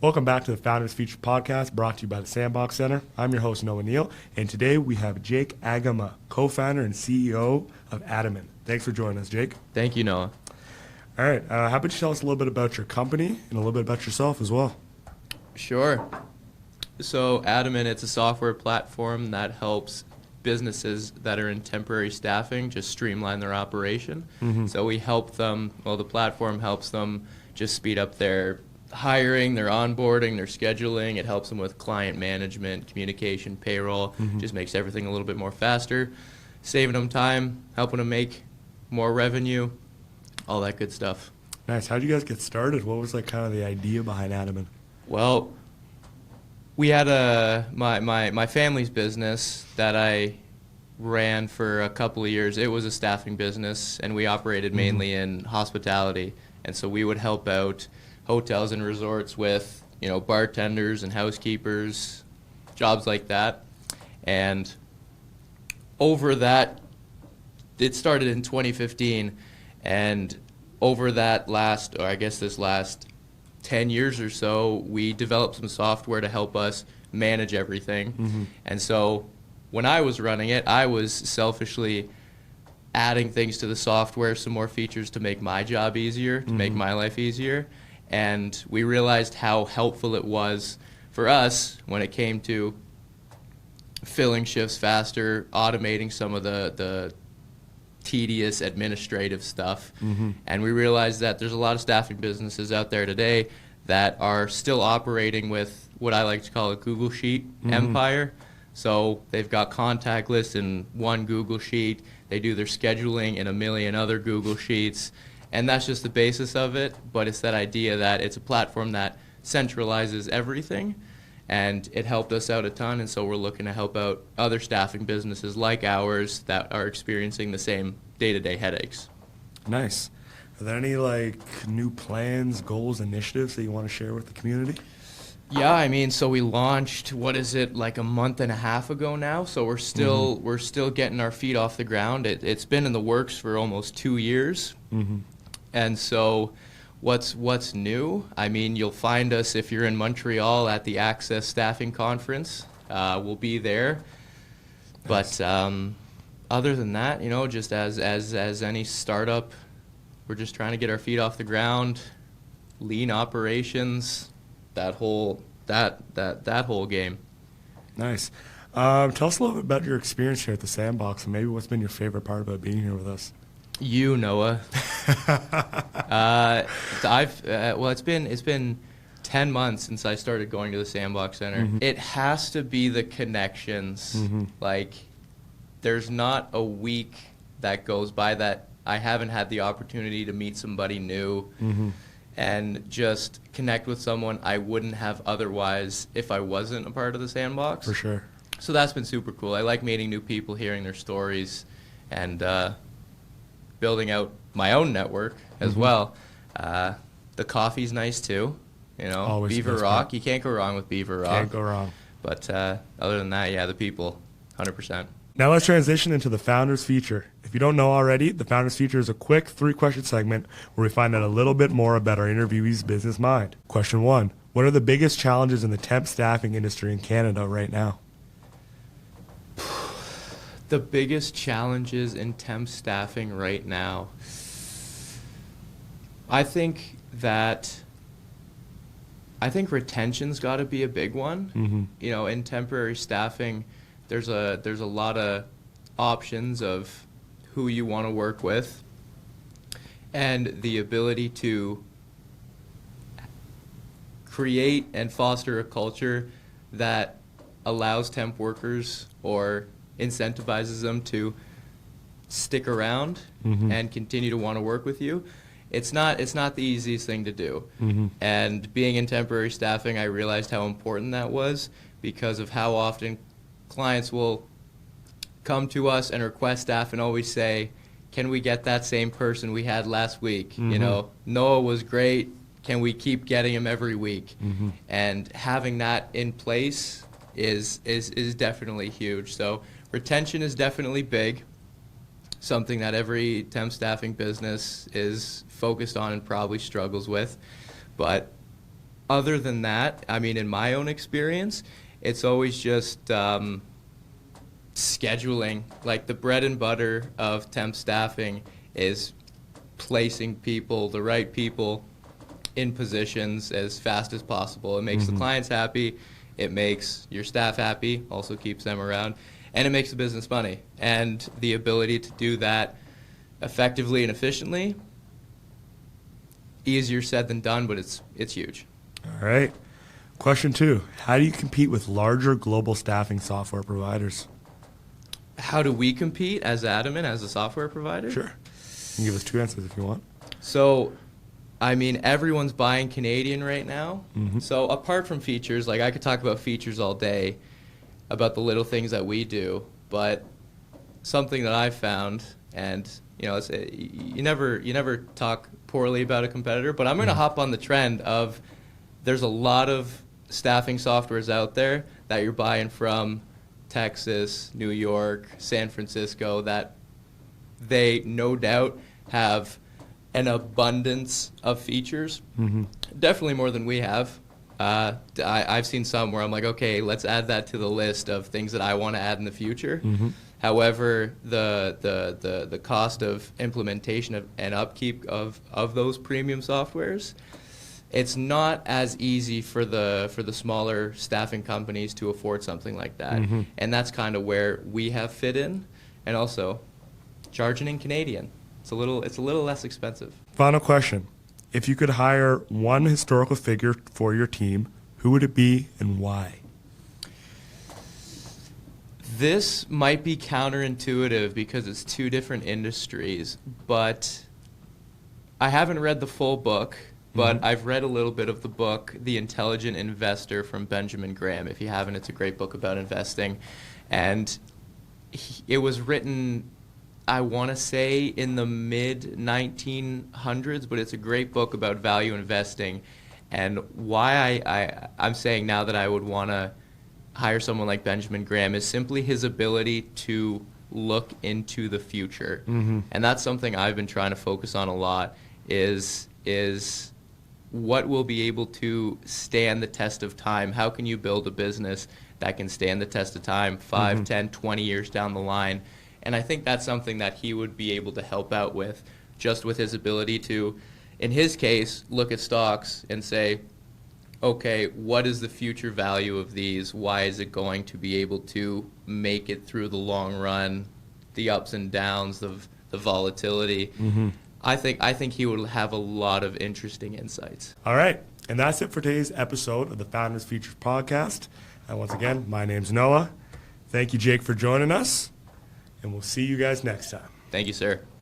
Welcome back to the Founders Feature Podcast, brought to you by the Sandbox Center. I'm your host, Noah Neill, and today we have Jake Agema, co-founder and CEO of Addimin. Thanks for joining us, Jake. Thank you, Noah. All right, how about you tell us a little bit about your company and a little bit about yourself as well? Sure. So Addimin, it's a software platform that helps businesses that are in temporary staffing just streamline their operation. So we help them, the platform helps them just speed up their hiring, their onboarding, their scheduling. It helps them with client management, communication, payroll. Just makes everything a little bit more faster, saving them time, helping them make more revenue, all that good stuff. Nice. How did you guys get started? What was kind of the idea behind Addimin? Well, we had my family's business that I ran for a couple of years. It was a staffing business, and we operated mainly in hospitality. And so we would help out hotels and resorts with, bartenders and housekeepers, jobs like that. And over that, it started in 2015, and over that this last 10 years or so, we developed some software to help us manage everything. And so when I was running it, I was selfishly adding things to the software, some more features to make my job easier, to make my life easier. And we realized how helpful it was for us when it came to filling shifts faster, automating some of the tedious administrative stuff. And we realized that there's a lot of staffing businesses out there today that are still operating with what I like to call a Google Sheet empire. So they've got contact lists in one Google Sheet. They do their scheduling in a million other Google Sheets. And that's just the basis of it. But it's that idea that it's a platform that centralizes everything. And it helped us out a ton. And so we're looking to help out other staffing businesses like ours that are experiencing the same day-to-day headaches. Nice. Are there any new plans, goals, initiatives that you want to share with the community? Yeah, so we launched, a month and a half ago now, so we're still getting our feet off the ground. It's been in the works for almost 2 years. And so what's new? You'll find us if you're in Montreal at the Access Staffing Conference. We'll be there. Nice. But other than that, just as any startup, we're just trying to get our feet off the ground, lean operations, that whole game. Nice. Tell us a little bit about your experience here at the Sandbox, and maybe what's been your favorite part about being here with us. You, Noah. It's been 10 months since I started going to the Sandbox Center. It has to be the connections. There's not a week that goes by that I haven't had the opportunity to meet somebody new. And just connect with someone I wouldn't have otherwise if I wasn't a part of the Sandbox. For sure. So that's been super cool. I like meeting new people, hearing their stories, and building out my own network as well. The coffee's nice too. Always Beaver Rock. You can't go wrong with Beaver Rock. Can't go wrong. But other than that, yeah, the people, 100%. Now let's transition into the Founders Feature. If you don't know already, the Founders Feature is a quick 3-question segment where we find out a little bit more about our interviewee's business mind. Question 1, what are the biggest challenges in the temp staffing industry in Canada right now? The biggest challenges in temp staffing right now, I think retention's got to be a big one. In temporary staffing, there's a lot of options of who you want to work with, and the ability to create and foster a culture that allows temp workers or incentivizes them to stick around and continue to want to work with you. It's not the easiest thing to do. And being in temporary staffing, I realized how important that was because of how often clients will come to us and request staff and always say, can we get that same person we had last week? Noah was great. Can we keep getting him every week? And having that in place is definitely huge. So retention is definitely big, something that every temp staffing business is focused on and probably struggles with. But other than that, I mean, in my own experience, it's always just scheduling. Like, the bread and butter of temp staffing is placing people, the right people, in positions as fast as possible. It makes the clients happy, it makes your staff happy, also keeps them around, and it makes the business money. And the ability to do that effectively and efficiently, easier said than done, but it's huge. All right. Question 2. How do you compete with larger global staffing software providers? How do we compete as Addimin, as a software provider? Sure. You can give us 2 answers if you want. So, I mean, everyone's buying Canadian right now. So apart from features, like, I could talk about features all day, about the little things that we do, but something that I've found, and you never talk poorly about a competitor, but I'm going to hop on the trend of there's a lot of staffing softwares out there that you're buying from Texas, New York, San Francisco, that they no doubt have an abundance of features, definitely more than we have. I've seen some where I'm like, okay, let's add that to the list of things that I want to add in the future. However, the cost of implementation and upkeep of those premium softwares, it's not as easy for the smaller staffing companies to afford something like that. And that's kind of where we have fit in, and also charging in Canadian. It's a little less expensive. Final question. If you could hire one historical figure for your team, who would it be and why? This might be counterintuitive because it's 2 different industries, but I haven't read the full book, but I've read a little bit of the book, The Intelligent Investor, from Benjamin Graham. If you haven't, it's a great book about investing. And it was written, I want to say, in the mid-1900s, but it's a great book about value investing. And why I'm saying now that I would want to hire someone like Benjamin Graham is simply his ability to look into the future. And that's something I've been trying to focus on a lot, is what will be able to stand the test of time. How can you build a business that can stand the test of time 5, 10, 20 years down the line? And I think that's something that he would be able to help out with, just with his ability to, in his case, look at stocks and say, okay, what is the future value of these? Why is it going to be able to make it through the long run, the ups and downs, the volatility? I think he would have a lot of interesting insights. All right. And that's it for today's episode of the Founders Features podcast. And once again, my name's Noah. Thank you, Jake, for joining us. And we'll see you guys next time. Thank you, sir.